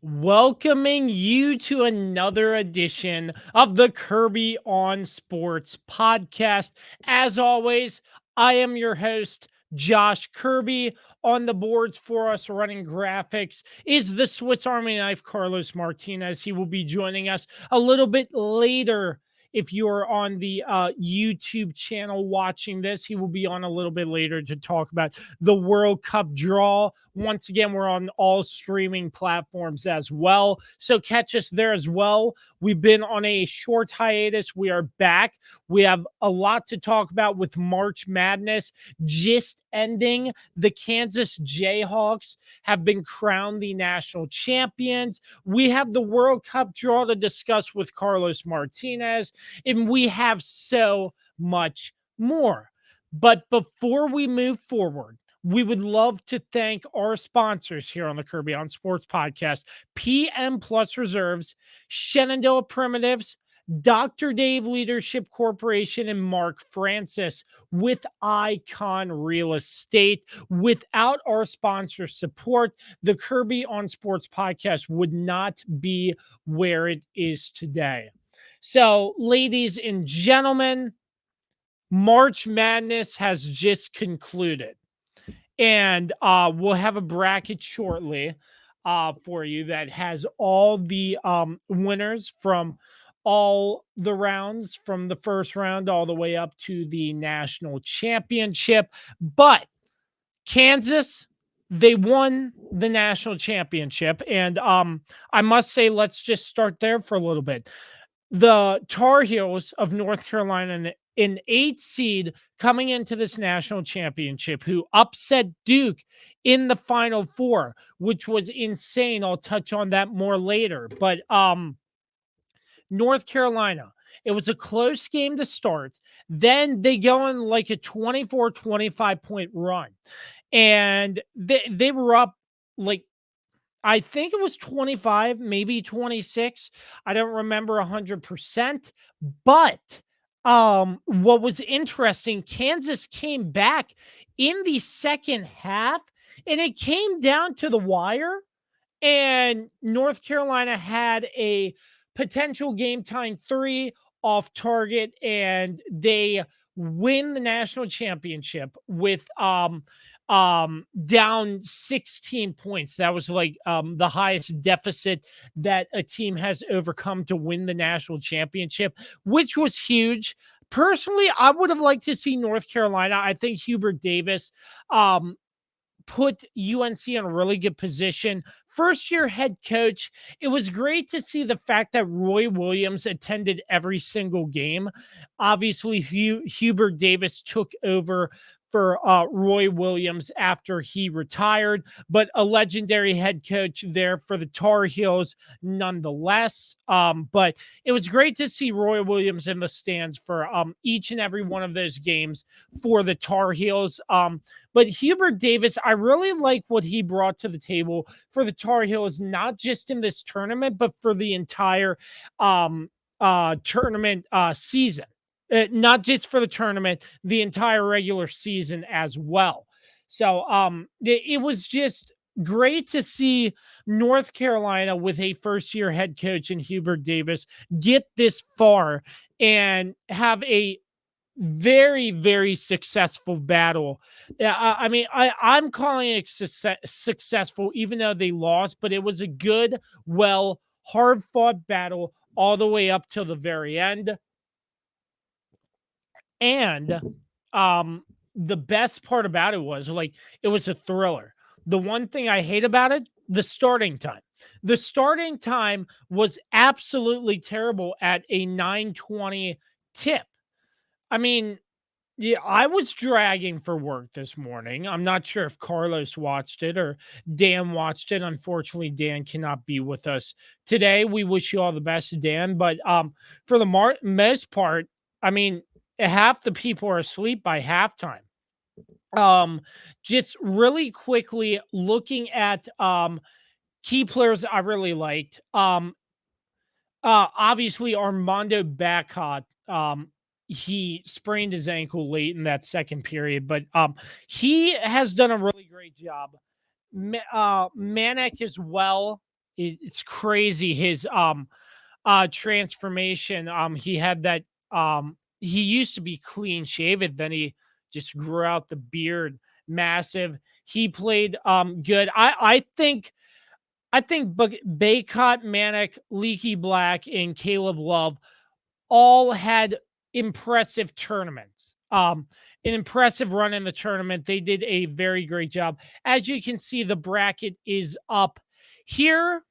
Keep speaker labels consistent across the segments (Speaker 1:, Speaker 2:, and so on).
Speaker 1: Welcoming you to another edition of the Kirby on Sports podcast. As always, I am your host, Josh Kirby. On the boards for us running graphics is the Swiss Army knife, Carlos Martinez. He will be joining us a little bit later. If you're on the YouTube channel watching this, he will be on a little bit later to talk about the World Cup draw. Once again, we're on all streaming platforms as well. So catch us there as well. We've been on a short hiatus. We are back. We have a lot to talk about with March Madness just ending. The Kansas Jayhawks have been crowned the national champions. We have the World Cup draw to discuss with Carlos Martinez, and we have so much more. But before we move forward, we would love to thank our sponsors here on the Kirby on Sports podcast: PM Plus Reserves, Shenandoah Primitives, Dr. Dave Leadership Corporation, and Mark Francis with Icon Real Estate. Without our sponsor support, the Kirby on Sports podcast would not be where it is today. So, ladies and gentlemen, March Madness has just concluded. And we'll have a bracket shortly for you that has all the winners from all the rounds, from the first round all the way up to the national championship. But Kansas, they won the national championship. And I must say, let's just start there for a little bit. The Tar Heels of North Carolina, an 8 seed coming into this national championship, who upset Duke in the Final Four, which was insane. I'll touch on that more later. But North Carolina, it was a close game to start. Then they go on like a 24-25 point run. And they were up like, I think it was 25, maybe 26. I don't remember 100%. But what was interesting, Kansas came back in the second half, and it came down to the wire. And North Carolina had a potential game tying 3 off target, and they win the national championship with down 16 points. That was like the highest deficit that a team has overcome to win the national championship, which was huge. Personally, I would have liked to see North Carolina. I think Hubert Davis put UNC in a really good position. First year head coach. It was great to see the fact that Roy Williams attended every single game. Obviously, Hubert Davis took over for Roy Williams after he retired, but a legendary head coach there for the Tar Heels nonetheless. But it was great to see Roy Williams in the stands for each and every one of those games for the Tar Heels. But Hubert Davis, I really like what he brought to the table for the Tar Heels, not just in this tournament, but for the entire tournament season. Not just for the tournament, the entire regular season as well. So it was just great to see North Carolina with a first year head coach in Hubert Davis get this far and have a very, very successful battle. I mean, I'm calling it successful, even though they lost, but it was a good, well, hard fought battle all the way up till the very end. And the best part about it was like it was a thriller. The one thing I hate about it, the starting time. The starting time was absolutely terrible at a 9:20 tip. I mean, yeah, I was dragging for work this morning. I'm not sure if Carlos watched it or Dan watched it. Unfortunately, Dan cannot be with us today. We wish you all the best, Dan. But for the most part, I mean, half the people are asleep by halftime. Just really quickly looking at key players I really liked. Obviously Armando Bacot, he sprained his ankle late in that second period, but he has done a really great job. Manek as well. it's crazy his transformation. He had that he used to be clean shaven, then he just grew out the beard massive. He played good. I think Baycott, Manic, Leaky Black, and Caleb Love all had impressive tournaments. An impressive run in the tournament. They did a very great job. As you can see, the bracket is up here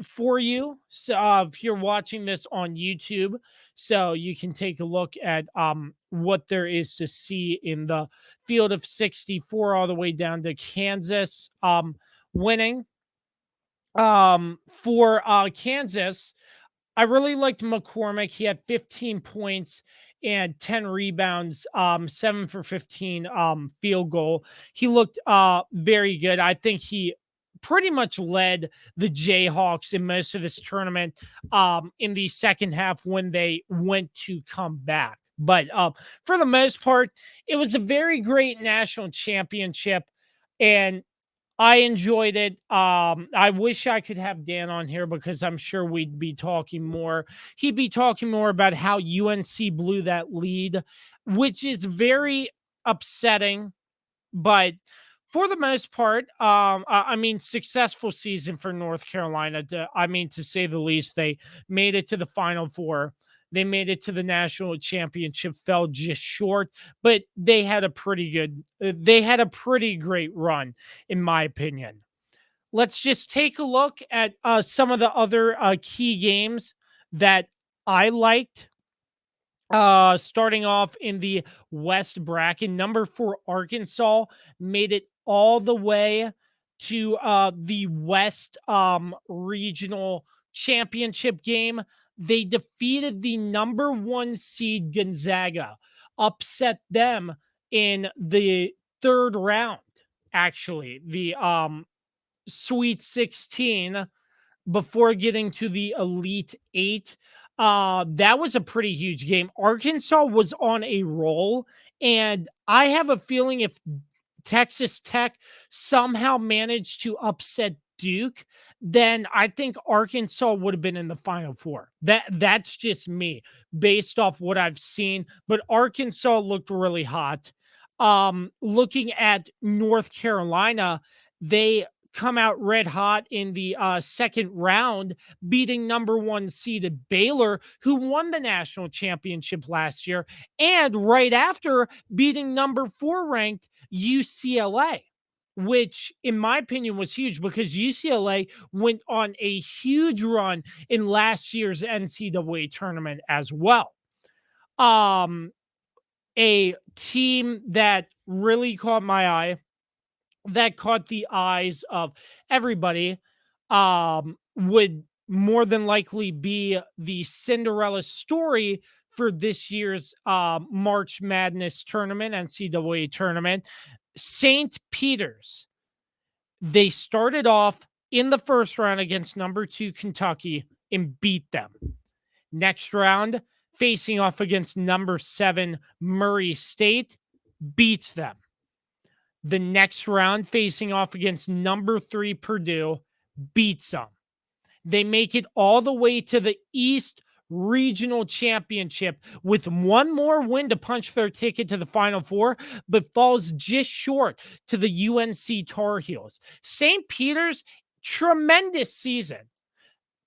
Speaker 1: for you. So if you're watching this on YouTube, so you can take a look at what there is to see in the field of 64 all the way down to Kansas winning. For Kansas, I really liked McCormick. He had 15 points and 10 rebounds, 7 for 15 field goal. He looked very good. I think he pretty much led the Jayhawks in most of this tournament in the second half when they went to come back. But for the most part, it was a very great national championship. And I enjoyed it. I wish I could have Dan on here because I'm sure we'd be talking more. He'd be talking more about how UNC blew that lead, which is very upsetting. But for the most part, I mean, successful season for North Carolina. To say the least, they made it to the Final Four. They made it to the national championship, fell just short, but they had a they had a pretty great run, in my opinion. Let's just take a look at some of the other key games that I liked. Starting off in the West bracket, number 4 Arkansas made it all the way to the West regional championship game. They defeated the number 1 seed Gonzaga, upset them in the third round. Actually, the Sweet 16 before getting to the Elite Eight. That was a pretty huge game. Arkansas was on a roll, and I have a feeling if Texas Tech somehow managed to upset Duke, then I think Arkansas would have been in the Final Four. That's just me based off what I've seen. But Arkansas looked really hot. Looking at North Carolina, they come out red hot in the second round, beating number 1 seeded Baylor, who won the national championship last year, and right after beating number 4 ranked UCLA, which in my opinion was huge because UCLA went on a huge run in last year's NCAA tournament as well. A team that really caught my eye, that caught the eyes of everybody, would more than likely be the Cinderella story for this year's March Madness tournament, NCAA tournament. St. Peter's. They started off in the first round against number 2 Kentucky and beat them. Next round, facing off against number 7 Murray State, beats them. The next round, facing off against number 3 Purdue, beats them. They make it all the way to the East Regional Championship with one more win to punch their ticket to the Final Four, but falls just short to the UNC Tar Heels. St. Peter's, tremendous season.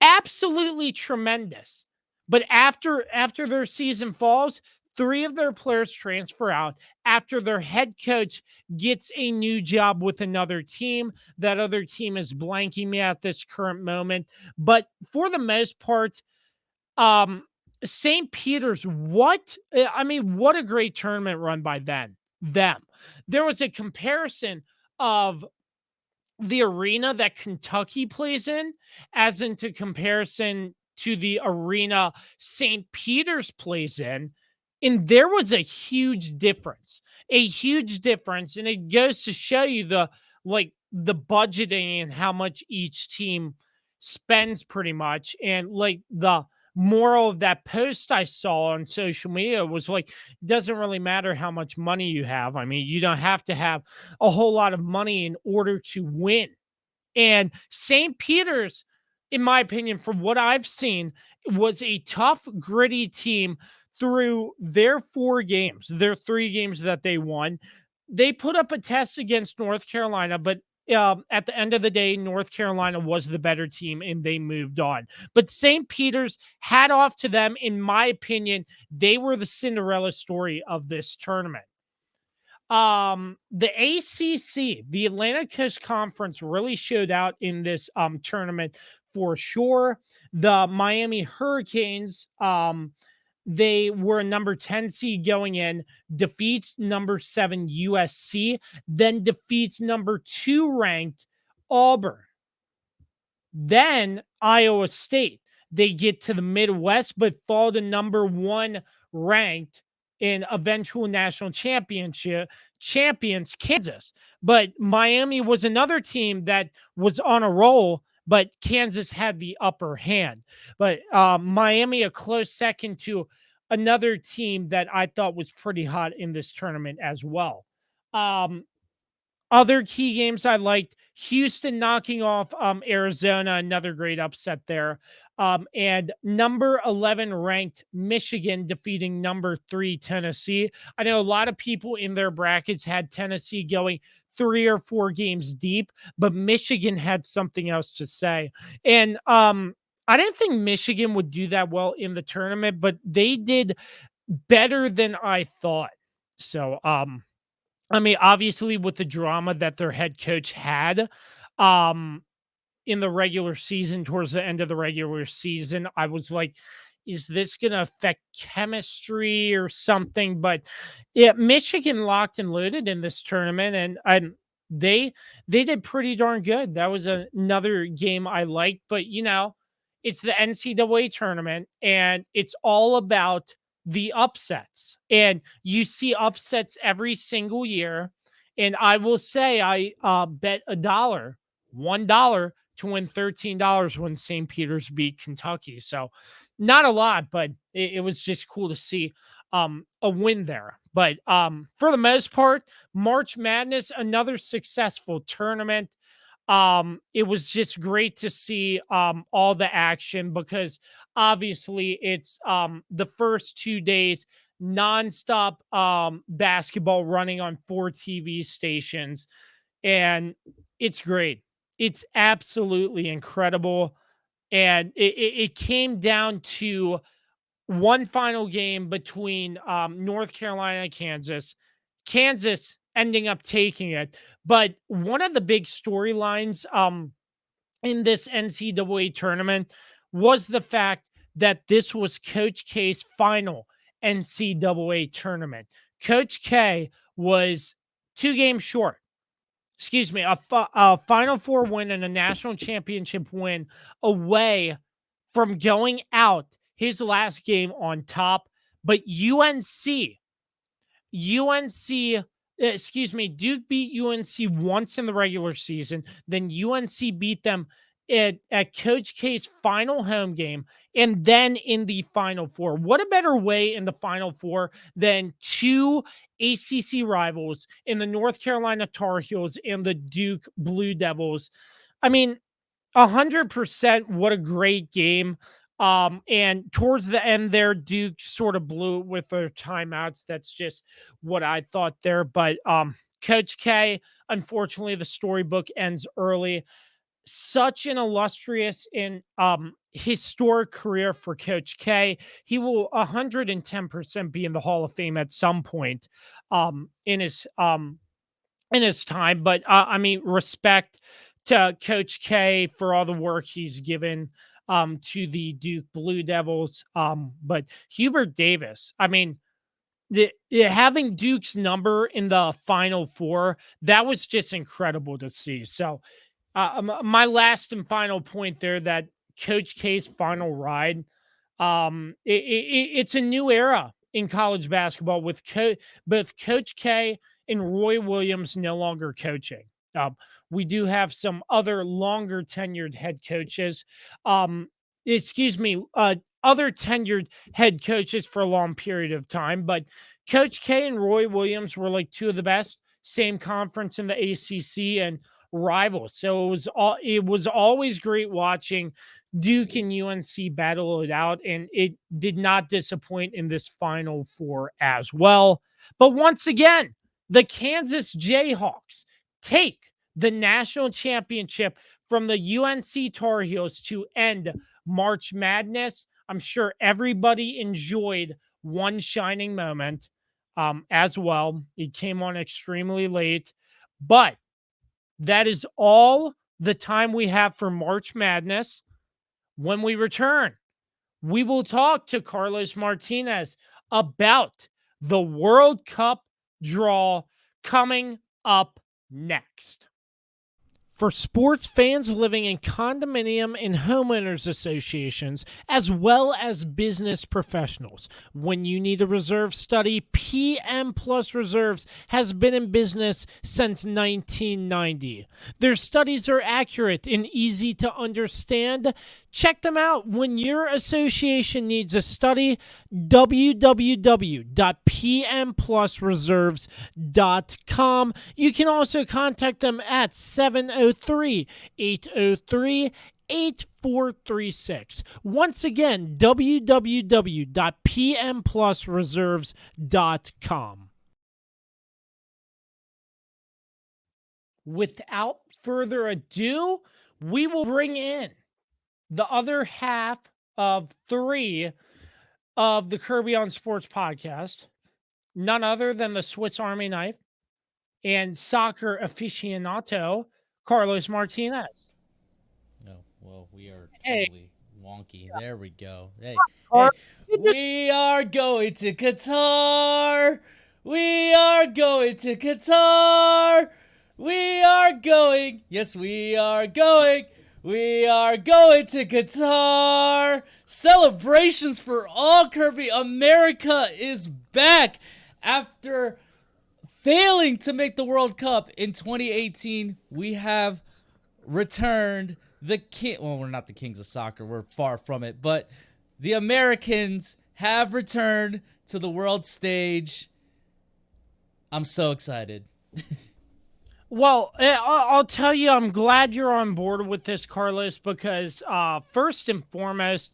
Speaker 1: Absolutely tremendous. But after their season falls, 3 of their players transfer out after their head coach gets a new job with another team. That other team is blanking me at this current moment. But for the most part, St. Peter's, what a great tournament run by them. There was a comparison of the arena that Kentucky plays in as into comparison to the arena St. Peter's plays in. And there was a huge difference, And it goes to show you the budgeting and how much each team spends pretty much. And like the moral of that post I saw on social media was like, it doesn't really matter how much money you have. I mean, you don't have to have a whole lot of money in order to win. And St. Peter's in my opinion, from what I've seen, was a tough, gritty team through their 4 games, their 3 games that they won. They put up a test against North Carolina, but at the end of the day, North Carolina was the better team and they moved on. But St. Peter's, hat off to them. In my opinion, they were the Cinderella story of this tournament. The ACC, the Atlantic Coast Conference, really showed out in this tournament for sure. The Miami Hurricanes, they were a number 10 seed going in, defeats number 7 USC, then defeats number 2 ranked Auburn. Then Iowa State, they get to the Midwest, but fall to number 1 ranked in eventual national championship champions Kansas. But Miami was another team that was on a roll, but Kansas had the upper hand. But Miami, a close second to another team that I thought was pretty hot in this tournament as well. Um, Other key games I liked, Houston knocking off Arizona, another great upset there. And number 11 ranked Michigan defeating number 3 Tennessee. I know a lot of people in their brackets had Tennessee going 3 or 4 games deep, but Michigan had something else to say. And I didn't think Michigan would do that well in the tournament, but they did better than I thought. So I mean, obviously, with the drama that their head coach had, um, in the regular season, towards the end of the regular season, I was like, is this going to affect chemistry or something? But yeah, Michigan locked and loaded in this tournament, and they they did pretty darn good. That was another game I liked, but it's the NCAA tournament, and it's all about the upsets, and you see upsets every single year. And I will say, I bet $1 to win $13 when St. Peter's beat Kentucky. So not a lot, but it was just cool to see a win there. But for the most part, March Madness, another successful tournament. It was just great to see all the action, because obviously it's the first 2 days nonstop basketball running on 4 TV stations, and it's great. It's absolutely incredible. And it came down to one final game between North Carolina and Kansas. Kansas ending up taking it. But one of the big storylines in this NCAA tournament was the fact that this was Coach K's final NCAA tournament. Coach K was 2 games short, excuse me, a Final Four win and a national championship win away from going out his last game on top. But Duke beat UNC once in the regular season. Then UNC beat them at Coach K's final home game, and then in the Final Four. What a better way in the Final Four than 2 ACC rivals in the North Carolina Tar Heels and the Duke Blue Devils. I mean, 100%, what a great game. And towards the end there, Duke sort of blew it with their timeouts. That's just what I thought there. But Coach K, unfortunately, the storybook ends early. Such an illustrious and historic career for Coach K. He will 110% be in the Hall of Fame at some point in his time. But I mean, respect to Coach K for all the work he's given to the Duke Blue Devils. But Hubert Davis, I mean, having Duke's number in the Final Four, that was just incredible to see. So, my last and final point there, that Coach K's final ride, it's a new era in college basketball with both Coach K and Roy Williams no longer coaching. We do have some other longer tenured head coaches. Excuse me, other tenured head coaches for a long period of time, but Coach K and Roy Williams were like 2 of the best, same conference in the ACC and rivals. So it was always great watching Duke and UNC battle it out, and it did not disappoint in this Final Four as well. But once again, the Kansas Jayhawks take the national championship from the UNC Tar Heels to end March Madness. I'm sure everybody enjoyed one shining moment as well. It came on extremely late, but that is all the time we have for March Madness. When we return, we will talk to Carlos Martinez about the World Cup draw coming up next. For sports fans living in condominium and homeowners associations, as well as business professionals, when you need a reserve study, PM Plus Reserves has been in business since 1990. Their studies are accurate and easy to understand. Check them out when your association needs a study. www.pmplusreserves.com. You can also contact them at 703-803-8436. Once again, www.pmplusreserves.com. Without further ado, we will bring in the other half of 3 of the Kirby on Sports podcast, none other than the Swiss Army knife and soccer aficionado, Carlos Martinez.
Speaker 2: Oh, well, we are
Speaker 1: Hey.
Speaker 2: totally wonky. There we go. Hey, we are going to Qatar. We are going to Qatar. We are going. Yes, we are going. We are going to Qatar. Celebrations for all, Kirby. America is back after failing to make the World Cup in 2018. We have returned the king. Well, we're not the kings of soccer. We're far from it. But the Americans have returned to the world stage. I'm so excited.
Speaker 1: Well, I'll tell you, I'm glad you're on board with this, Carlos, because first and foremost,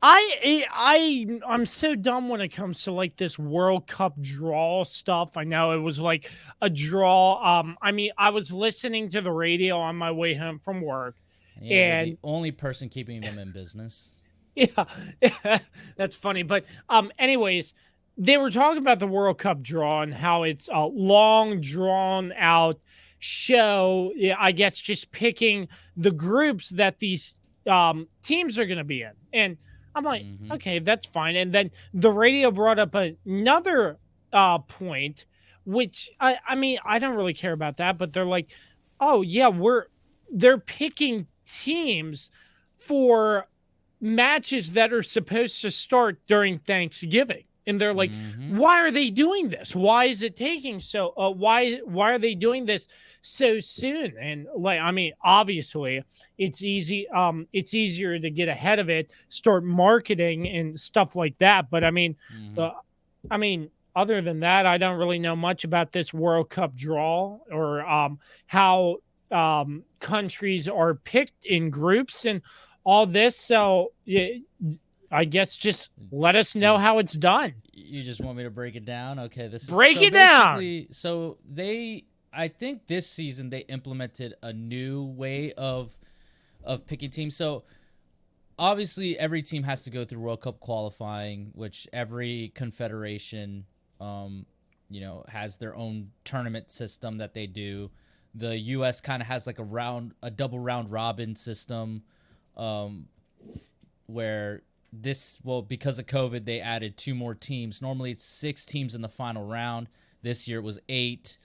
Speaker 1: I'm so dumb when it comes to like this World Cup draw stuff. I know it was like a draw. I mean, I was listening to the radio on my way home from work,
Speaker 2: Yeah,
Speaker 1: and
Speaker 2: you're the only person keeping them in business.
Speaker 1: yeah, that's funny. But anyways, they were talking about the World Cup draw and how it's a long, drawn out show. Yeah, I guess just picking the groups that these teams are going to be in, and I'm like, okay, that's fine. And then the radio brought up another point, which I mean, I don't really care about that, but they're like, oh yeah, they're picking teams for matches that are supposed to start during Thanksgiving. And they're like, why are they doing this? Why is it taking so why are they doing this so soon? And like, I mean, obviously it's easier to get ahead of it, start marketing and stuff like that. But I mean, other than that, I don't really know much about this World Cup draw or how countries are picked in groups and all this. So I guess just let us know how it's done.
Speaker 2: You just want me to break it down? Okay, this is
Speaker 1: break it down.
Speaker 2: So I think this season they implemented a new way of picking teams. So obviously every team has to go through World Cup qualifying, which every confederation has their own tournament system that they do. The US kind of has like a double round robin system where because of COVID, they added 2 more teams. Normally it's 6 teams in the final round. This year it was 8.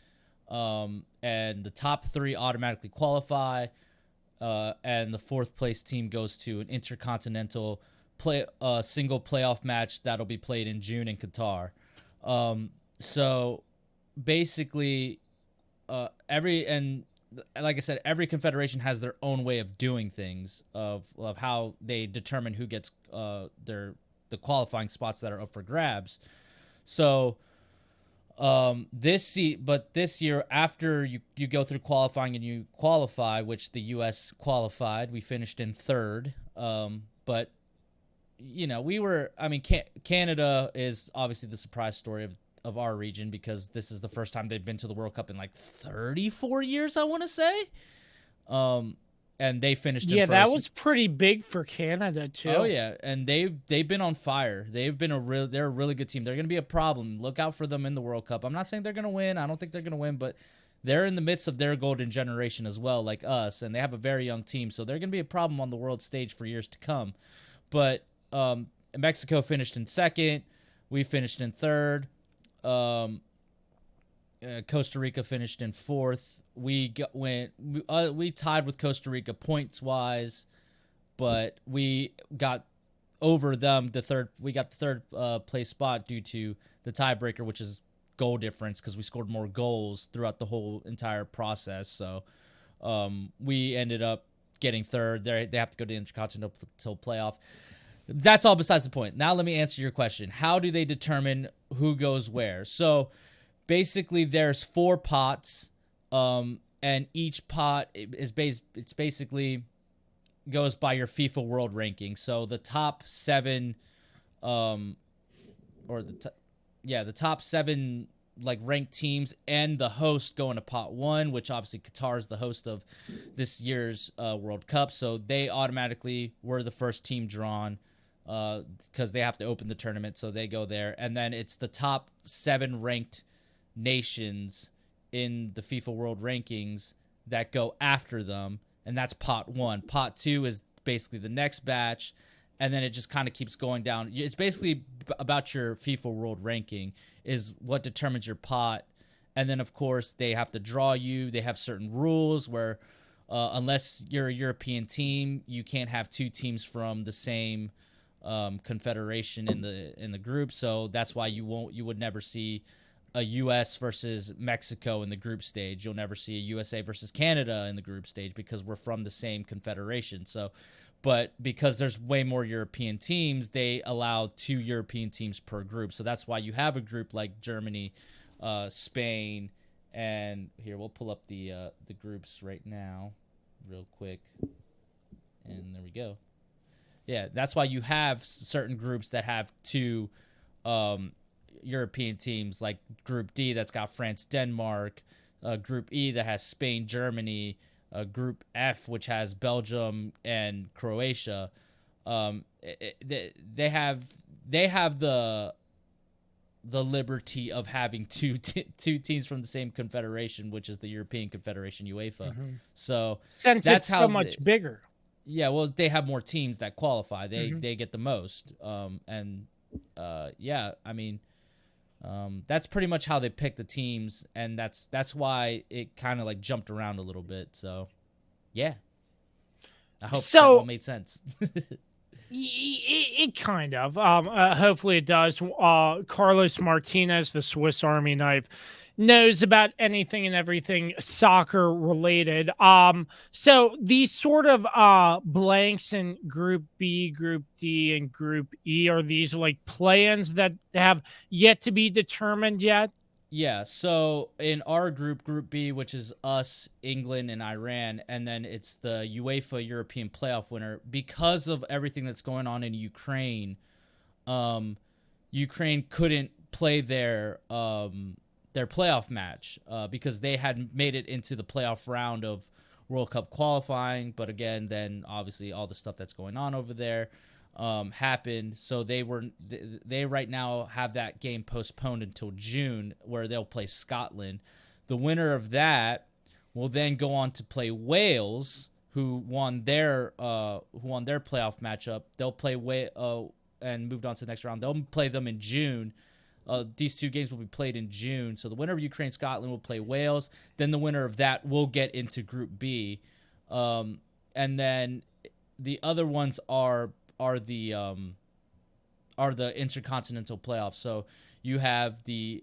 Speaker 2: And the top 3 automatically qualify. And the 4th place team goes to an intercontinental single playoff match that'll be played in June in Qatar. So basically, like I said, every confederation has their own way of doing things, of how they determine who gets the qualifying spots that are up for grabs. So But this year, after you go through qualifying and you qualify, which the U.S. qualified, we finished in third. But we were. I mean, Canada is obviously the surprise story of our region because this is the first time they've been to the World Cup in like 34 years, I want to say. And they finished in first.
Speaker 1: Yeah, that was pretty big for Canada too.
Speaker 2: Oh yeah, and they've been on fire. They're a really good team. They're going to be a problem. Look out for them in the World Cup. I'm not saying they're going to win. I don't think they're going to win, but they're in the midst of their golden generation as well, like us, and they have a very young team, so they're going to be a problem on the world stage for years to come. But Mexico finished in second. We finished in third. Costa Rica finished in fourth. We tied with Costa Rica points wise, but we got over them. We got the third place spot due to the tiebreaker, which is goal difference because we scored more goals throughout the whole entire process. So we ended up getting third. They have to go to the Intercontinental playoff. That's all besides the point. Now let me answer your question. How do they determine who goes where? So basically, there's 4 pots, and each pot is basically goes by your FIFA World Ranking. So the top 7, the top 7 like ranked teams and the host go into pot 1, which obviously Qatar is the host of this year's World Cup, so they automatically were the first team drawn because they have to open the tournament, so they go there, and then it's the top 7 ranked nations in the FIFA World Rankings that go after them, and that's pot 1. Pot 2 is basically the next batch, and then it just kind of keeps going down. It's basically about your FIFA World Ranking is what determines your pot, and then of course they have to draw you. They have certain rules where unless you're a European team, you can't have 2 teams from the same confederation in the group. So that's why you would never see a U.S. versus Mexico in the group stage. You'll never see a USA versus Canada in the group stage because we're from the same confederation. So, but because there's way more European teams, they allow 2 European teams per group. So that's why you have a group like Germany, Spain, and here we'll pull up the groups right now, real quick, and there we go. Yeah, that's why you have certain groups that have 2 European teams, like Group D that's got France, Denmark, Group E that has Spain, Germany, Group F which has Belgium and Croatia. They have the liberty of having two teams from the same confederation, which is the European Confederation, UEFA.
Speaker 1: Mm-hmm.
Speaker 2: So
Speaker 1: since that's so much bigger.
Speaker 2: Yeah, well, they have more teams that qualify. They get the most. Yeah, I mean, that's pretty much how they pick the teams, and that's why it kind of like jumped around a little bit. So, yeah, I hope that all made sense.
Speaker 1: It kind of. Hopefully it does. Carlos Martinez, the Swiss Army knife, knows about anything and everything soccer related. So these sort of blanks in Group B, Group D, and Group E, are these like play-ins that have yet to be determined yet?
Speaker 2: Yeah, so in our group, Group B, which is us, England, and Iran, and then it's the UEFA European playoff winner, because of everything that's going on in Ukraine, Ukraine couldn't play their playoff match because they had made it into the playoff round of World Cup qualifying, but again, then obviously all the stuff that's going on over there happened, so they right now have that game postponed until June, where they'll play Scotland. The winner of that will then go on to play Wales, who won their playoff matchup. They'll play and moved on to the next round. They'll play them in June. These 2 games will be played in June. So the winner of Ukraine-Scotland will play Wales. Then the winner of that will get into Group B, and then the other ones are the intercontinental playoffs. So you have the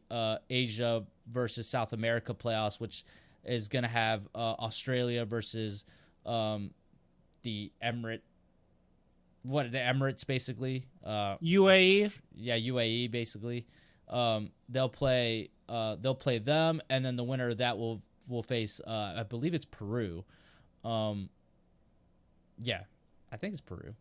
Speaker 2: Asia versus South America playoffs, which is going to have Australia versus the Emirates basically.
Speaker 1: UAE.
Speaker 2: Yeah, UAE basically. They'll play them, and then the winner of that will face I believe it's Peru. Um, yeah, I think it's Peru.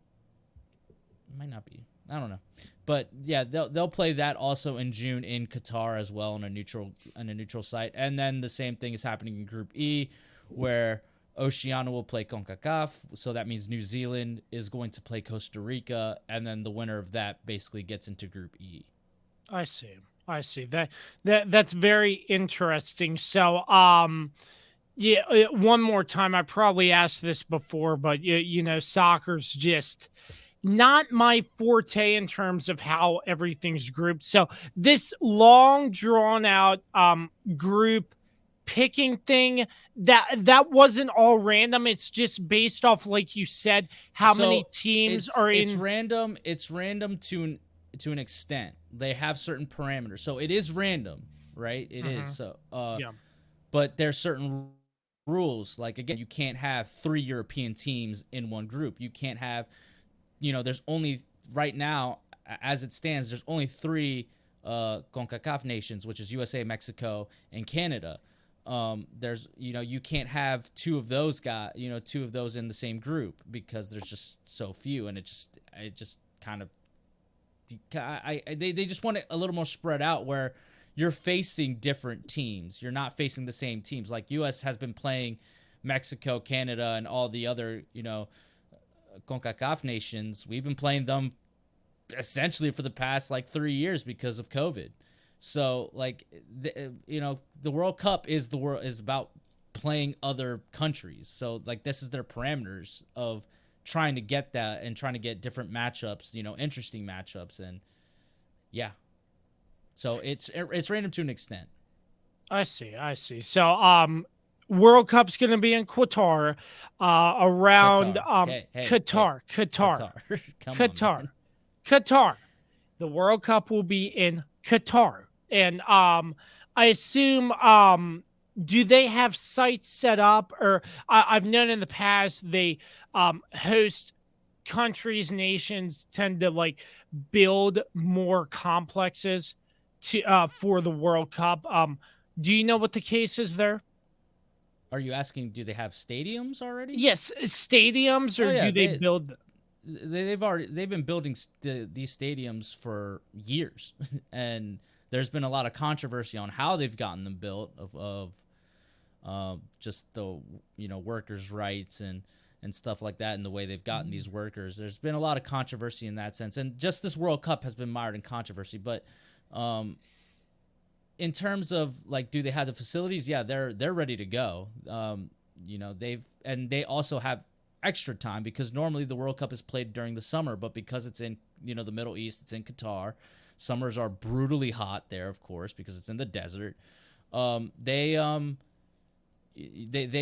Speaker 2: It might not be. I don't know, but yeah, they'll play that also in June in Qatar as well on a neutral site, and then the same thing is happening in Group E, where Oceania will play CONCACAF, so that means New Zealand is going to play Costa Rica, and then the winner of that basically gets into Group E.
Speaker 1: I see. I see. That's very interesting. So, yeah, one more time. I probably asked this before, but soccer's just not my forte in terms of how everything's grouped. So this long drawn out group picking thing, that wasn't all random. It's just based off, like you said, how many
Speaker 2: So
Speaker 1: teams are
Speaker 2: it's
Speaker 1: in.
Speaker 2: random. It's random to an extent. They have certain parameters, so it is random, right? It is.
Speaker 1: Mhm.
Speaker 2: So
Speaker 1: Yeah.
Speaker 2: but there's certain rules. Like again, you can't have 3 European teams in one group. You can't have, there's only right now as it stands. There's only 3 CONCACAF nations, which is USA, Mexico, and Canada. There's you can't have two of those two of those in the same group because there's just so few, and it just kind of they just want it a little more spread out where you're facing different teams. You're not facing the same teams. Like US has been playing Mexico, Canada, and all the other, CONCACAF nations. We've been playing them essentially for the past like 3 years because of COVID. So like the World Cup is about playing other countries. So like this is their parameters of trying to get that and trying to get different matchups, interesting matchups, and yeah. So it's random to an extent.
Speaker 1: I see. I see. So, World Cup's going to be in Qatar, around
Speaker 2: Qatar. Hey,
Speaker 1: Qatar,
Speaker 2: Qatar. Come on,
Speaker 1: Qatar,
Speaker 2: man.
Speaker 1: Qatar. The World Cup will be in Qatar, and I assume do they have sites set up, or I've known in the past they host countries, nations tend to like build more complexes to for the World Cup. Do you know what the case is there?
Speaker 2: Are you asking? Do they have stadiums already?
Speaker 1: Yes, stadiums,
Speaker 2: Oh
Speaker 1: or
Speaker 2: yeah,
Speaker 1: do they build?
Speaker 2: they've been building these stadiums for years, and there's been a lot of controversy on how they've gotten them built of just the workers' rights and stuff like that, and the way they've gotten these workers. There's been a lot of controversy in that sense, and just this World Cup has been mired in controversy. But in terms of like, do they have the facilities? Yeah, they're ready to go. They also have extra time because normally the World Cup is played during the summer, but because it's in the Middle East, it's in Qatar. Summers are brutally hot there, of course, because it's in the desert. They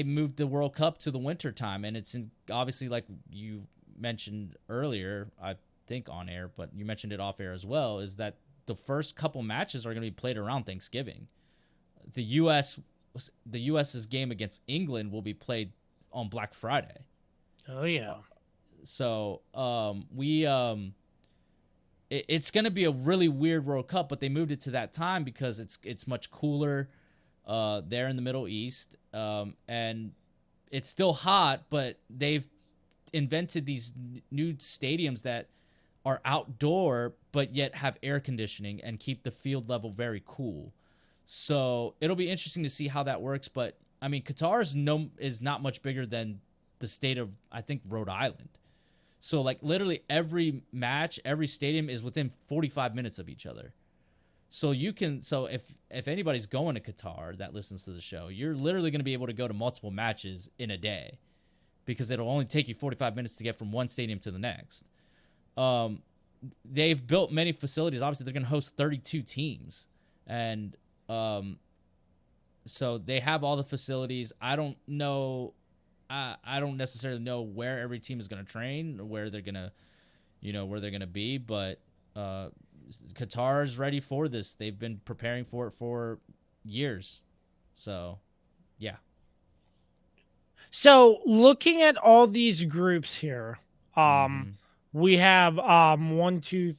Speaker 2: moved the World Cup to the winter time, and obviously, like you mentioned earlier, I think on air, but you mentioned it off air as well, is that the first couple matches are going to be played around Thanksgiving. The US's game against England will be played on Black Friday.
Speaker 1: Oh yeah.
Speaker 2: So it's going to be a really weird World Cup, but they moved it to that time because it's much cooler there in the Middle East, and it's still hot, but they've invented these new stadiums that are outdoor but yet have air conditioning and keep the field level very cool. So it'll be interesting to see how that works. But I mean, Qatar is not much bigger than the state of, I think, Rhode Island. So like literally every match, every stadium is within 45 minutes of each other. So if anybody's going to Qatar that listens to the show, you're literally going to be able to go to multiple matches in a day because it'll only take you 45 minutes to get from one stadium to the next. They've built many facilities. Obviously, they're going to host 32 teams, and so they have all the facilities. I don't know. I don't necessarily know where every team is going to train or where they're going to be, but Qatar is ready for this. They've been preparing for it for years. So, yeah.
Speaker 1: So looking at all these groups here,
Speaker 2: Mm-hmm.
Speaker 1: we have one, two,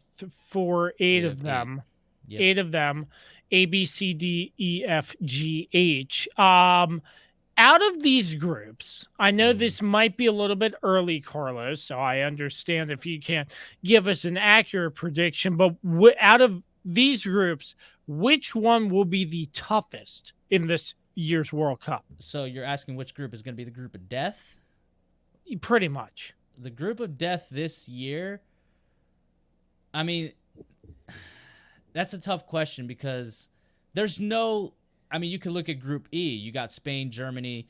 Speaker 1: four, eight
Speaker 2: We
Speaker 1: of
Speaker 2: have 8.
Speaker 1: them.
Speaker 2: Yep.
Speaker 1: 8 of them, A, B, C, D, E, F, G, H. Out of these groups, I know this might be a little bit early, Carlos, so I understand if you can't give us an accurate prediction, but out of these groups, which one will be the toughest in this year's World Cup?
Speaker 2: So you're asking which group is going to be the group of death?
Speaker 1: Pretty much.
Speaker 2: The group of death this year, I mean, that's a tough question because there's no, I mean, you could look at Group E. You got Spain, Germany.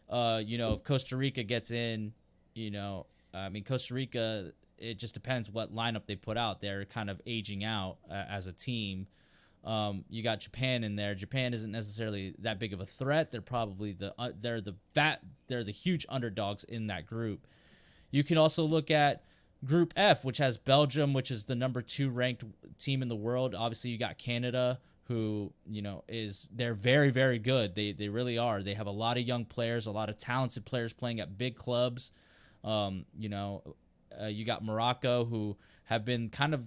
Speaker 2: If Costa Rica gets in, I mean, Costa Rica, it just depends what lineup they put out. They're kind of aging out as a team. You got Japan in there. Japan isn't necessarily that big of a threat. They're probably they're the huge underdogs in that group. You can also look at Group F, which has Belgium, which is the number 2 ranked team in the world. Obviously, you got Canada, who, they're very, very good. They really are. They have a lot of young players, a lot of talented players playing at big clubs. You got Morocco, who have been kind of,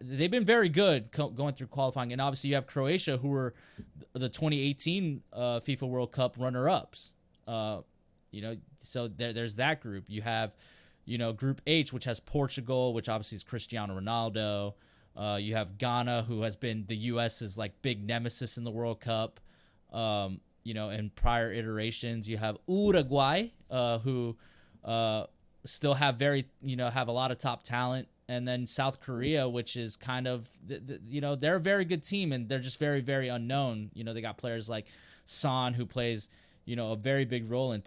Speaker 2: they've been very good going through qualifying. And obviously you have Croatia, who were the 2018 FIFA World Cup runner-ups. So there's that group. You have, Group H, which has Portugal, which obviously is Cristiano Ronaldo. You have Ghana, who has been the U.S.'s like big nemesis in the World Cup. In prior iterations, you have Uruguay, who still have have a lot of top talent. And then South Korea, which is kind of, they're a very good team, and they're just very, very unknown. They got players like Son, who plays, a very big role at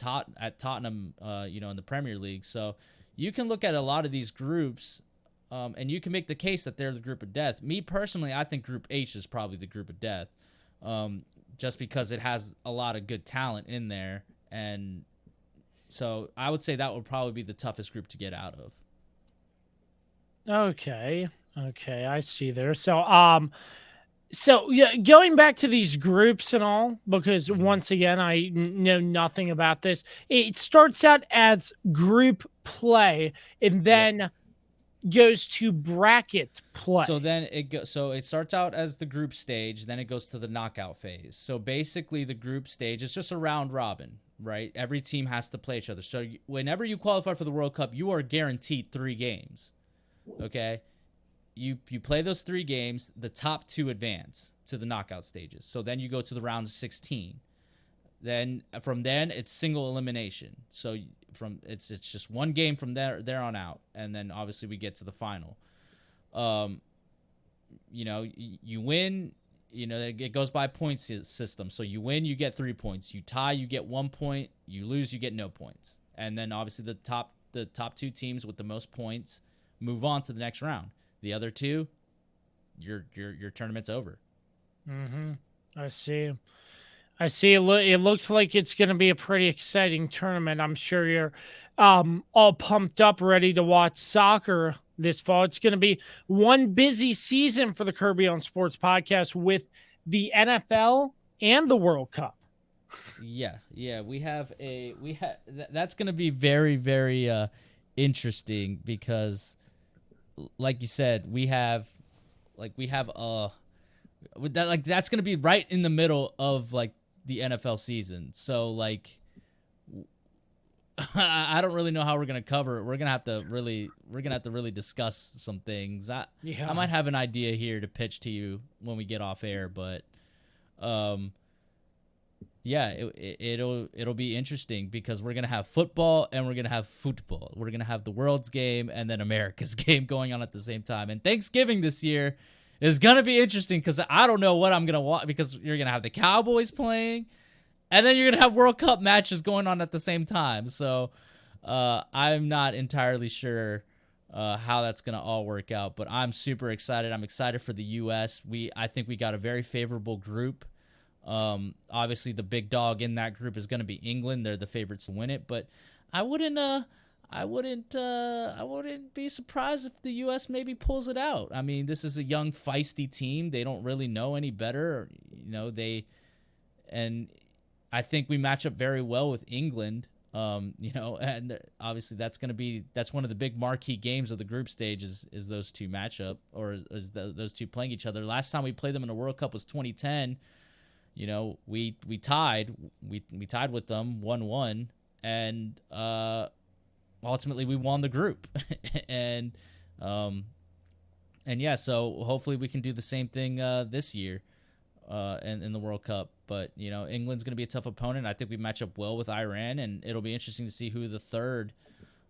Speaker 2: Tottenham, in the Premier League. So you can look at a lot of these groups, and you can make the case that they're the group of death. Me personally, I think Group H is probably the group of death, just because it has a lot of good talent in there. And so I would say that would probably be the toughest group to get out of.
Speaker 1: Okay, I see there. So yeah, going back to these groups and all, because once again, I know nothing about this. It starts out as group play, and then goes to bracket play.
Speaker 2: So then it starts out as the group stage, then it goes to the knockout phase. So basically, the group stage is just a round robin, right? Every team has to play each other. So whenever you qualify for the World Cup, you are guaranteed 3 games. Okay, you play those 3 games. The top 2 advance to the knockout stages. So then you go to the round of 16. Then it's single elimination. So it's just 1 game from there on out, and then obviously we get to the final. You win. It goes by points system. So you win, you get 3 points. You tie, you get 1 point. You lose, you get no points. And then obviously the top 2 teams with the most points move on to the next round. The other 2, your tournament's over.
Speaker 1: I see. It looks like it's going to be a pretty exciting tournament. I'm sure you're all pumped up, ready to watch soccer this fall. It's going to be one busy season for the Kirby on Sports podcast with the NFL and the World Cup.
Speaker 2: Yeah. That's going to be very, very interesting because, like you said, that's going to be right in the middle of like the NFL season. So I don't really know how we're going to cover it. We're going to have to really discuss some things. I might have an idea here to pitch to you when we get off air, but it'll be interesting because we're gonna have football and we're gonna have football. We're gonna have the world's game and then America's game going on at the same time. And Thanksgiving this year is gonna be interesting because I don't know what I'm gonna watch, because you're gonna have the Cowboys playing, and then you're gonna have World Cup matches going on at the same time. So I'm not entirely sure how that's gonna all work out, but I'm super excited. I'm excited for the U.S. I think we got a very favorable group. Obviously the big dog in that group is going to be England. They're the favorites to win it, but I wouldn't be surprised if the U.S. maybe pulls it out. I mean, this is a young, feisty team. They don't really know any better, and I think we match up very well with England. And obviously that's one of the big marquee games of the group stage is those two matchup, or those two playing each other. Last time we played them in a World Cup was 2010. We tied with them 1-1, and ultimately we won the group. and yeah, so hopefully we can do the same thing this year in the World Cup. But England's going to be a tough opponent. I think we match up well with Iran, and it'll be interesting to see who the third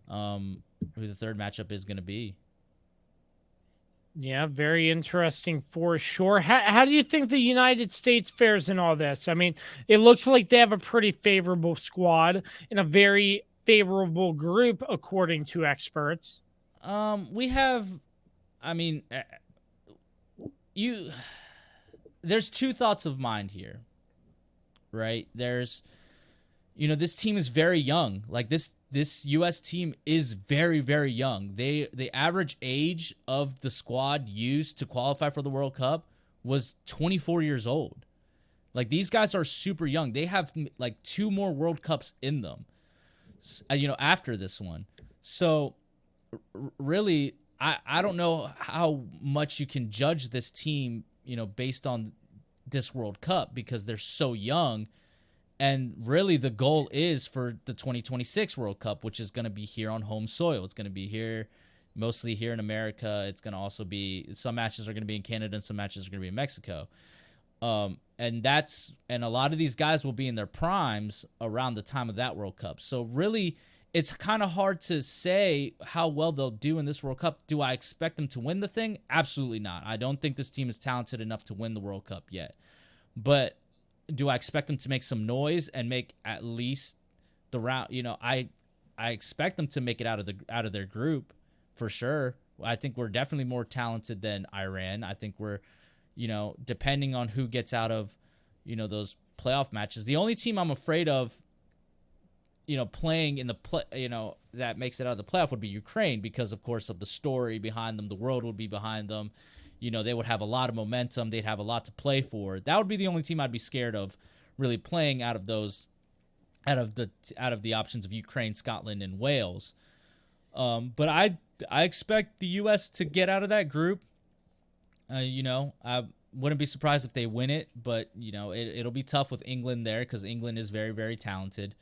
Speaker 2: matchup is going to be.
Speaker 1: Yeah, very interesting for sure. How do you think the United States fares in all this? I mean, it looks like they have a pretty favorable squad in a very favorable group, according to experts.
Speaker 2: We have, I mean, there's two thoughts of mind here, right? There's, this team is very young. Like this U.S. team is very, very young. The average age of the squad used to qualify for the World Cup was 24 years old. Like, these guys are super young. They have like 2 more World Cups in them, after this one. So really, I don't know how much you can judge this team, based on this World Cup, because they're so young. And really, the goal is for the 2026 World Cup, which is going to be here on home soil. It's going to be here, mostly here in America. It's going to also be, some matches are going to be in Canada and some matches are going to be in Mexico. And a lot of these guys will be in their primes around the time of that World Cup. So really, it's kind of hard to say how well they'll do in this World Cup. Do I expect them to win the thing? Absolutely not. I don't think this team is talented enough to win the World Cup yet. But do I expect them to make some noise and make at least the round? I expect them to make it out of their group for sure. I think we're definitely more talented than Iran. I think we're, depending on who gets out of, those playoff matches. The only team I'm afraid of, playing in the that makes it out of the playoff would be Ukraine, because of course of the story behind them. The world would be behind them. They would have a lot of momentum. They'd have a lot to play for. That would be the only team I'd be scared of really playing out of the options of Ukraine, Scotland, and Wales. But I expect the U.S. to get out of that group. I wouldn't be surprised if they win it, but it'll be tough with England there, because England is very, very talented.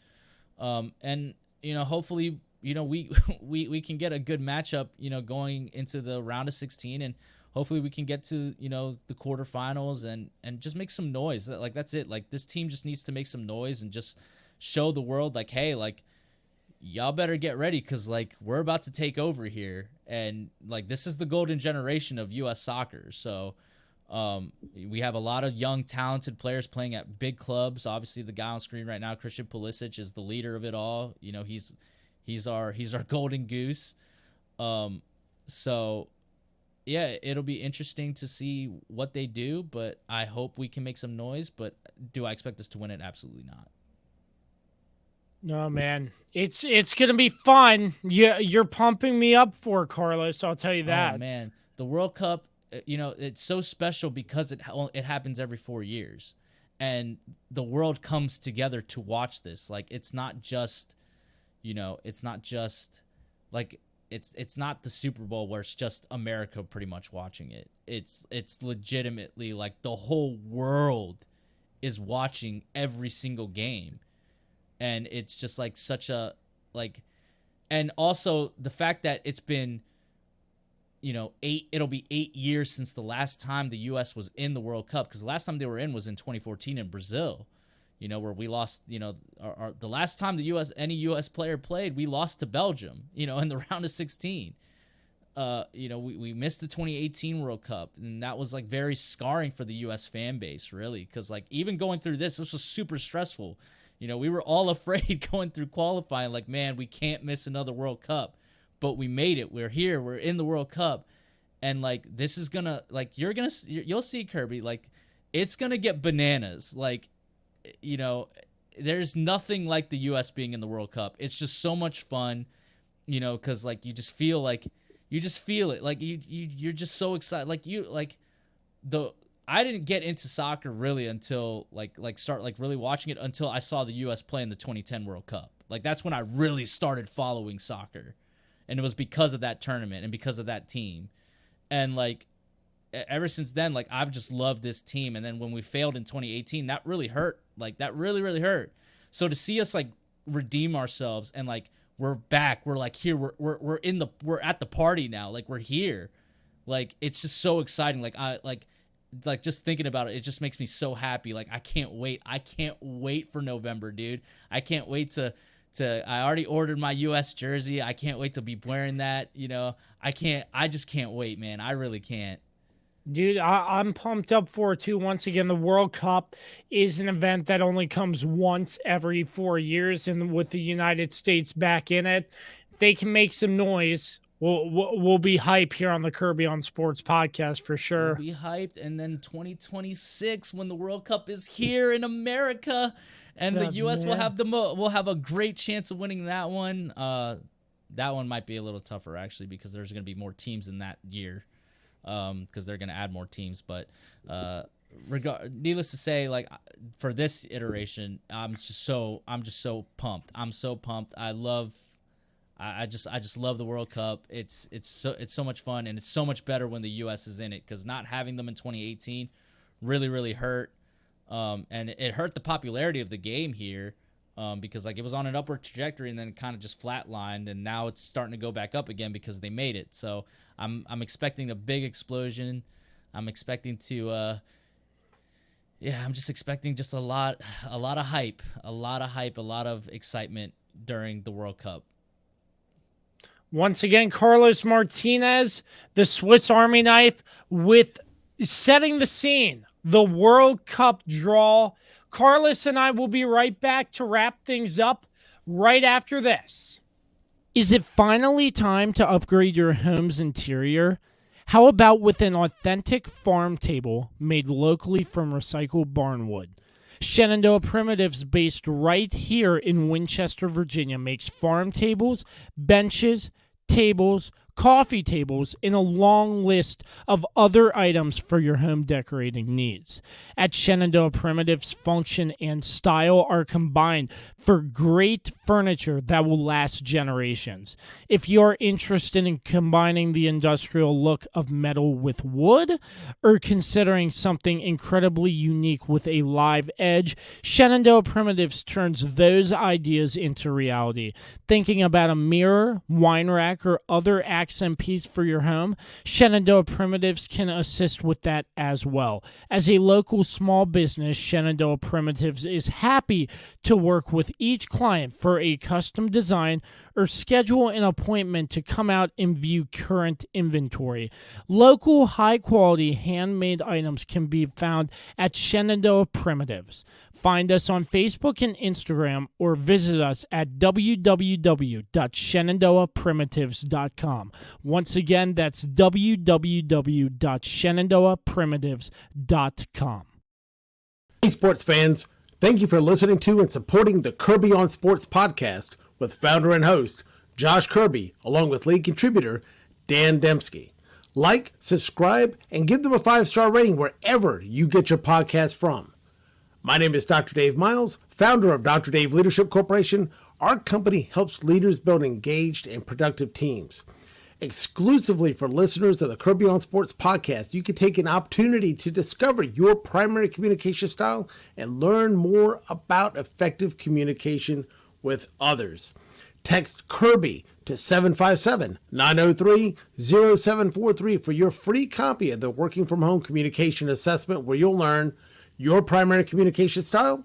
Speaker 2: And hopefully, we can get a good matchup, going into the round of 16, and hopefully we can get to, the quarterfinals and just make some noise. Like, that's it. Like, this team just needs to make some noise and just show the world, like, hey, like, y'all better get ready, because, like, we're about to take over here. And, like, this is the golden generation of U.S. soccer. So we have a lot of young, talented players playing at big clubs. Obviously, the guy on screen right now, Christian Pulisic, is the leader of it all. He's our golden goose. So yeah, it'll be interesting to see what they do, but I hope we can make some noise. But do I expect us to win it? Absolutely not.
Speaker 1: No, man, it's gonna be fun. You're pumping me up for Carlos. I'll tell you that.
Speaker 2: Oh man, the World Cup, it's so special because it happens every 4 years, and the world comes together to watch this. Like, it's not just, like, it's not the Super Bowl where it's just America pretty much watching it. It's legitimately like the whole world is watching every single game. And it's just like such a, like, and also the fact that it's been, it'll be 8 years since the last time the U.S. was in the World Cup, because the last time they were in was in 2014 in Brazil, where we lost, the last time any U.S. player played, we lost to Belgium, in the round of 16. We missed the 2018 World Cup, and that was like very scarring for the U.S. fan base, really, because like even going through this was super stressful. We were all afraid going through qualifying, like, man, we can't miss another World Cup, but we made it. We're here. We're in the World Cup, and like this is gonna, like, you'll see, Kirby, like, it's gonna get bananas, like. There's nothing like the U.S. being in the World Cup. It's just so much fun, because like you just feel it, like you're just so excited. I didn't get into soccer really until like start like really watching it until I saw the U.S. play in the 2010 World Cup. Like, that's when I really started following soccer. And it was because of that tournament and because of that team. And, like, ever since then, like, I've just loved this team. And then when we failed in 2018, that really hurt. Like, that really, really hurt. So to see us, like, redeem ourselves and, like, we're back. We're, like, here. We're at the party now. Like, we're here. Like, it's just so exciting. Like, just thinking about it, it just makes me so happy. Like, I can't wait. I can't wait for November, dude. I can't wait to I already ordered my US jersey. I can't wait to be wearing that. You know, I just can't wait, man. I really can't.
Speaker 1: Dude, I'm pumped up for it too. Once again, the World Cup is an event that only comes once every 4 years, and with the United States back in it, if they can make some noise, we'll be hype here on the Kirby on Sports podcast for sure.
Speaker 2: We'll be hyped, and then 2026 when the World Cup is here in America, and the U.S. will have a great chance of winning that one. That one might be a little tougher actually because there's going to be more teams in that year. Because they're going to add more teams, but needless to say, like for this iteration, I'm just so pumped. I'm so pumped. I just love the World Cup. It's so much fun, and it's so much better when the U.S. is in it because not having them in 2018 really hurt, and it hurt the popularity of the game here. Because like it was on an upward trajectory and then it kind of just flatlined, and now it's starting to go back up again because they made it. So I'm expecting a big explosion. I'm expecting to I'm just expecting just a lot of hype, a lot of excitement during the World Cup.
Speaker 1: Once again, Carlos Martinez, the Swiss Army knife, with setting the scene, the World Cup draw. Carlos and I will be right back to wrap things up right after this. Is it finally time to upgrade your home's interior? How about with an authentic farm table made locally from recycled barnwood? Shenandoah Primitives, based right here in Winchester, Virginia, makes farm tables, benches, tables, coffee tables, and a long list of other items for your home decorating needs. At Shenandoah Primitives, function and style are combined for great furniture that will last generations. If you're interested in combining the industrial look of metal with wood, or considering something incredibly unique with a live edge, Shenandoah Primitives turns those ideas into reality. Thinking about a mirror, wine rack, or other accent piece for your home, Shenandoah Primitives can assist with that as well. As a local small business, Shenandoah Primitives is happy to work with each client for a custom design or schedule an appointment to come out and view current inventory. Local, high-quality, handmade items can be found at Shenandoah Primitives. Find us on Facebook and Instagram or visit us at www.shenandoahprimitives.com. Once again, that's www.shenandoahprimitives.com.
Speaker 3: Hey, sports fans. Thank you for listening to and supporting the Kirby on Sports podcast with founder and host Josh Kirby, along with lead contributor Dan Dembski. Like, subscribe, and give them a 5-star rating wherever you get your podcast from. My name is Dr. Dave Miles, founder of Dr. Dave Leadership Corporation. Our company helps leaders build engaged and productive teams. Exclusively for listeners of the Kirby on Sports podcast, you can take an opportunity to discover your primary communication style and learn more about effective communication with others. Text Kirby to 757-903-0743 for your free copy of the Working From Home Communication Assessment, where you'll learn your primary communication style,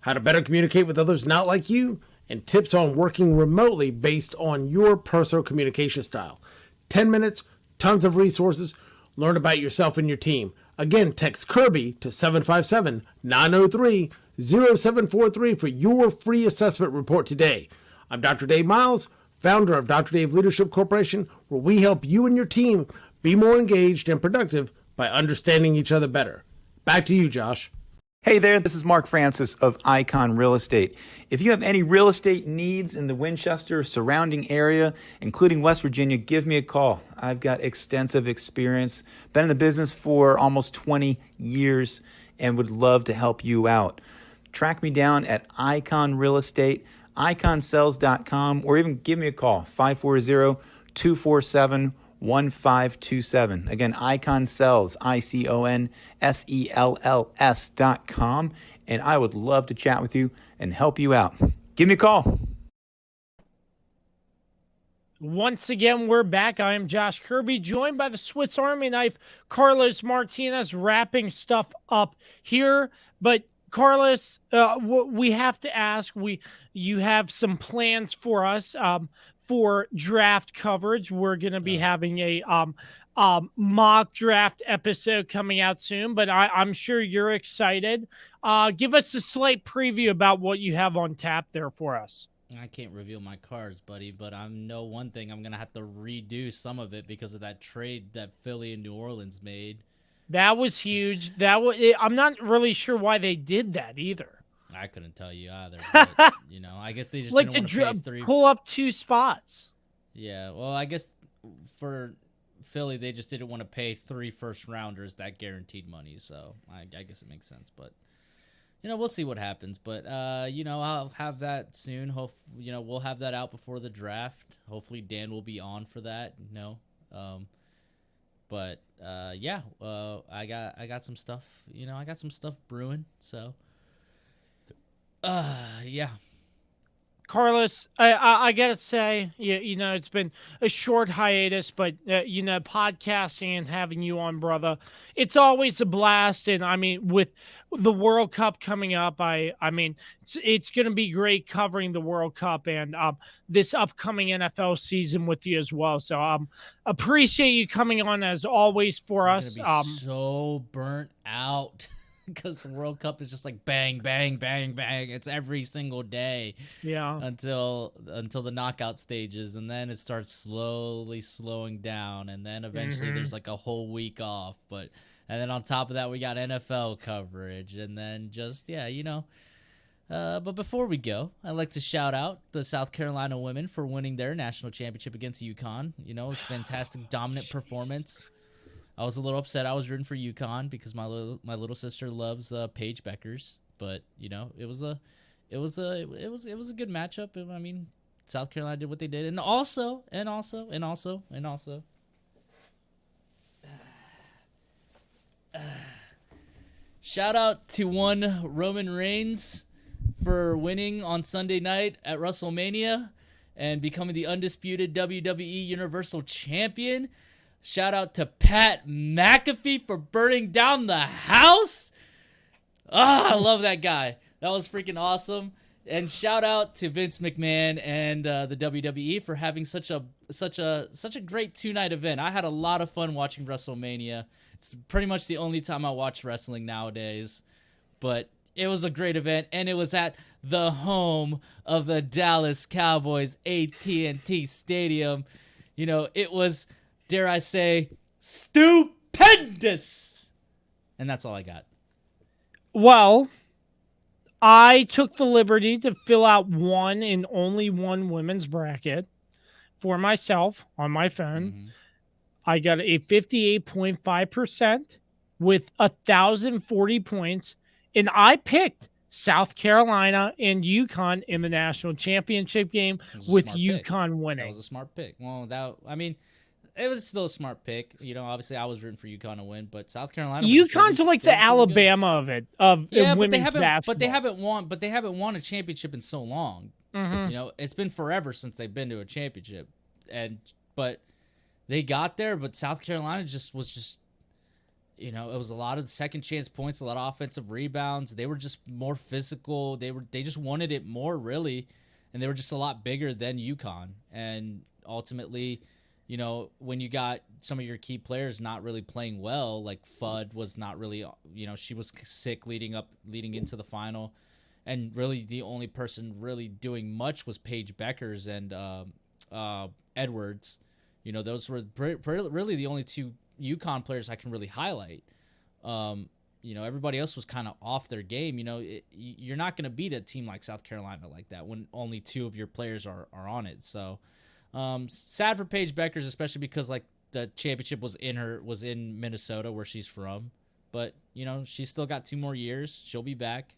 Speaker 3: how to better communicate with others not like you, and tips on working remotely based on your personal communication style. 10 minutes, tons of resources. Learn about yourself and your team. Again, text Kirby to 757-903-0743 for your free assessment report today. I'm Dr. Dave Miles, founder of Dr. Dave Leadership Corporation, where we help you and your team be more engaged and productive by understanding each other better. Back to you, Josh.
Speaker 4: Hey there, this is Mark Francis of Icon Real Estate. If you have any real estate needs in the Winchester surrounding area, including West Virginia, give me a call. I've got extensive experience, been in the business for almost 20 years, and would love to help you out. Track me down at Icon Real Estate. iconcells.com, or even give me a call, 540-247-1527. Again, iconcells, ICONSELLS.com, and I would love to chat with you and help you out. Give me a call.
Speaker 1: Once again, we're back. I am Josh Kirby, joined by the Swiss Army knife, Carlos Martinez, wrapping stuff up here. But Carlos, we have to ask, you have some plans for us for draft coverage. We're going to be having a mock draft episode coming out soon, but I'm sure you're excited. Give us a slight preview about what you have on tap there for us.
Speaker 2: I can't reveal my cards, buddy, but I know one thing. I'm going to have to redo some of it because of that trade that Philly and New Orleans made.
Speaker 1: That was huge. I'm not really sure why they did that either.
Speaker 2: I couldn't tell you either. But, I guess they just
Speaker 1: like
Speaker 2: didn't
Speaker 1: to
Speaker 2: want to pay
Speaker 1: pull up 2 spots.
Speaker 2: Yeah, well, I guess for Philly, they just didn't want to pay 3 first-rounders that guaranteed money, so I guess it makes sense, but... we'll see what happens, but I'll have that soon. We'll have that out before the draft. Hopefully, Dan will be on for that. I got some stuff. I got some stuff brewing. So, yeah.
Speaker 1: Carlos, I gotta say, it's been a short hiatus, but podcasting and having you on, brother, it's always a blast. And I mean, with the World Cup coming up, it's gonna be great covering the World Cup and this upcoming NFL season with you as well. So appreciate you coming on as always for us.
Speaker 2: Gonna be so burnt out. Because the World Cup is just like bang, bang, bang, bang. It's every single day.
Speaker 1: Yeah.
Speaker 2: Until the knockout stages, and then it starts slowly slowing down, and then eventually there's like a whole week off. And then on top of that, we got NFL coverage, and then but before we go, I'd like to shout out the South Carolina women for winning their national championship against UConn. It was a fantastic, dominant performance. I was a little upset. I was rooting for UConn because my little sister loves Paige Beckers, but it was a good matchup. I mean, South Carolina did what they did, and also, shout out to one Roman Reigns for winning on Sunday night at WrestleMania and becoming the undisputed WWE Universal Champion. Shout out to Pat McAfee for burning down the house. I love that guy. That was freaking awesome. And shout out to Vince McMahon and the WWE for having such a great 2-night event. I had a lot of fun watching WrestleMania. It's pretty much the only time I watch wrestling nowadays. But it was a great event, and it was at the home of the Dallas Cowboys, AT&T Stadium. It was, dare I say, stupendous. And that's all I got.
Speaker 1: Well, I took the liberty to fill out one and only one women's bracket for myself on my phone. Mm-hmm. I got a 58.5% with 1,040 points, and I picked South Carolina and UConn in the national championship game with UConn winning.
Speaker 2: That was a smart pick. Well, it was still a smart pick. Obviously I was rooting for UConn to win, but South Carolina.
Speaker 1: UConn's like the Alabama of it, women's basketball.
Speaker 2: But they haven't won a championship in so long. Mm-hmm. It's been forever since they've been to a championship, but they got there. But South Carolina was it was a lot of second chance points, a lot of offensive rebounds. They were just more physical. They just wanted it more, really, and they were just a lot bigger than UConn. And ultimately, when you got some of your key players not really playing well, like Fudd was not really, she was sick leading into the final. And really the only person really doing much was Paige Beckers and Edwards. Those were really the only 2 UConn players I can really highlight. Everybody else was kind of off their game. You're not going to beat a team like South Carolina like that when only 2 of your players are on it. So, sad for Paige Beckers, especially because like the championship was in Minnesota where she's from, but she's still got 2 more years. She'll be back.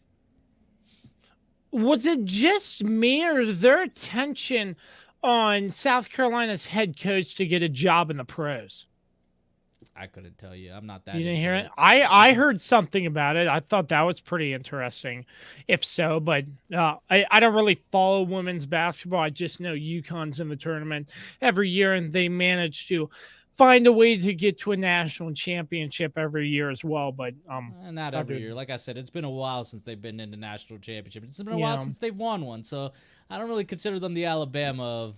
Speaker 1: was it just me, or their attention on South Carolina's head coach to get a job in the pros?
Speaker 2: I couldn't tell you. I'm not that
Speaker 1: You didn't
Speaker 2: into
Speaker 1: hear
Speaker 2: it.
Speaker 1: it? I heard something about it. I thought that was pretty interesting, if so. But I don't really follow women's basketball. I just know UConn's in the tournament every year, and they manage to find a way to get to a national championship every year as well. But
Speaker 2: Not every year. Like I said, it's been a while since they've been in the national championship. It's been a while
Speaker 1: Yeah.
Speaker 2: since they've won one. So I don't really consider them the Alabama of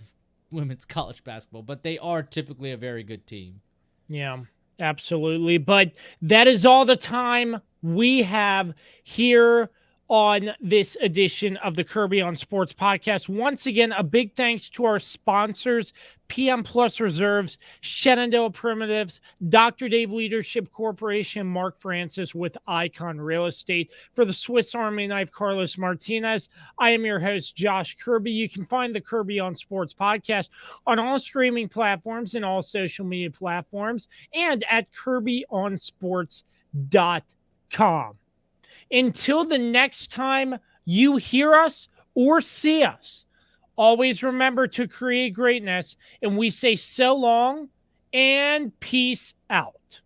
Speaker 2: women's college basketball, but they are typically a very good team.
Speaker 1: Yeah, absolutely. But that is all the time we have here on this edition of the Kirby on Sports podcast. Once again, a big thanks to our sponsors, PM Plus Reserves, Shenandoah Primitives, Dr. Dave Leadership Corporation, Mark Francis with Icon Real Estate. For the Swiss Army knife, Carlos Martinez, I am your host, Josh Kirby. You can find the Kirby on Sports podcast on all streaming platforms and all social media platforms, and at kirbyonsports.com. Until the next time you hear us or see us, always remember to create greatness, and we say so long and peace out.